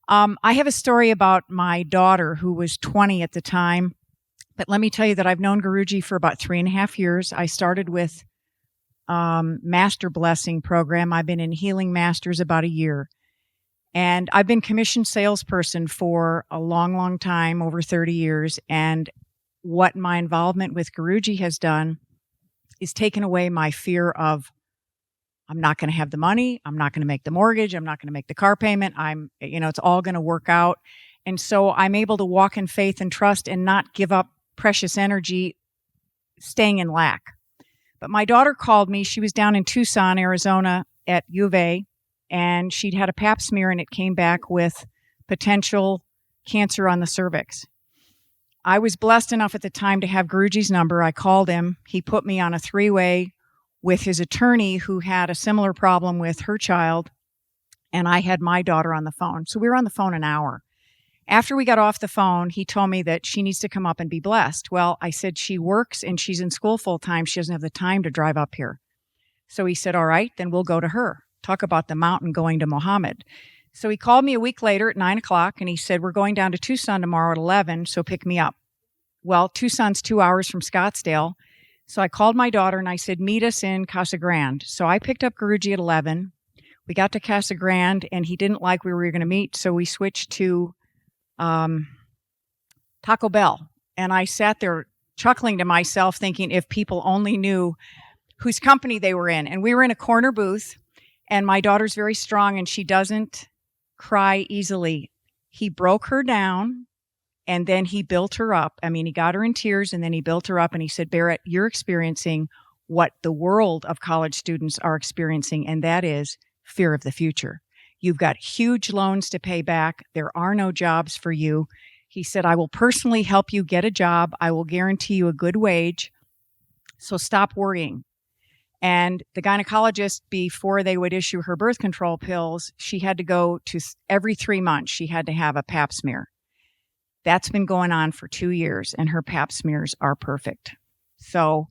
I have a story about my daughter who was 20 at the time. But let me tell you that I've known Guruji for about 3.5 years. I started with Master Blessing program. I've been in Healing Masters about a year. And I've been commissioned salesperson for a long, long time, over 30 years. And what my involvement with Guruji has done is taken away my fear of I'm not going to have the money. I'm not going to make the mortgage. I'm not going to make the car payment. It's all going to work out. And so I'm able to walk in faith and trust and not give up precious energy staying in lack. But my daughter called me. She was down in Tucson, Arizona at U of A, and she'd had a pap smear and it came back with potential cancer on the cervix. I was blessed enough at the time to have Guruji's number. I called him. He put me on a 3-way with his attorney who had a similar problem with her child, and I had my daughter on the phone. So we were on the phone an hour. After we got off the phone, he told me that she needs to come up and be blessed. Well, I said, she works and she's in school full time. She doesn't have the time to drive up here. So he said, all right, then we'll go to her. Talk about the mountain going to Muhammad. So he called me a week later at 9:00 and he said, we're going down to Tucson tomorrow at 11, so pick me up. Well, Tucson's 2 hours from Scottsdale. So I called my daughter and I said, meet us in Casa Grande. So I picked up Guruji at 11. We got to Casa Grande and he didn't like where we were going to meet. So we switched to Taco Bell. And I sat there chuckling to myself thinking if people only knew whose company they were in. And we were in a corner booth and my daughter's very strong and she doesn't cry easily. He broke her down. And then he built her up. I mean, he got her in tears and then he built her up and he said, Barrett, you're experiencing what the world of college students are experiencing, and that is fear of the future. You've got huge loans to pay back. There are no jobs for you. He said, I will personally help you get a job. I will guarantee you a good wage. So stop worrying. And the gynecologist, before they would issue her birth control pills, she had to go to every 3 months. She had to have a pap smear. That's been going on for 2 years, and her pap smears are perfect. So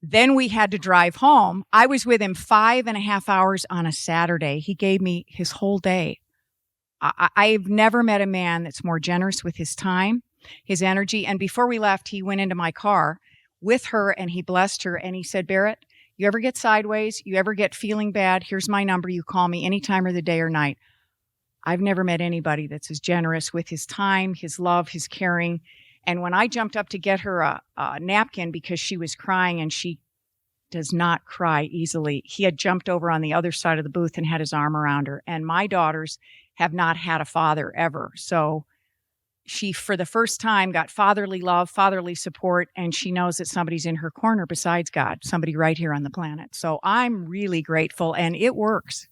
then we had to drive home. I was with him 5.5 hours on a Saturday. He gave me his whole day. I've never met a man that's more generous with his time, his energy. And before we left, he went into my car with her, and he blessed her, and he said, Barrett, you ever get sideways, you ever get feeling bad, here's my number. You call me any time of the day or night. I've never met anybody that's as generous with his time, his love, his caring. And when I jumped up to get her a napkin because she was crying, and she does not cry easily, he had jumped over on the other side of the booth and had his arm around her. And my daughters have not had a father ever. So she, for the first time, got fatherly love, fatherly support, and she knows that somebody's in her corner besides God, somebody right here on the planet. So I'm really grateful, and it works.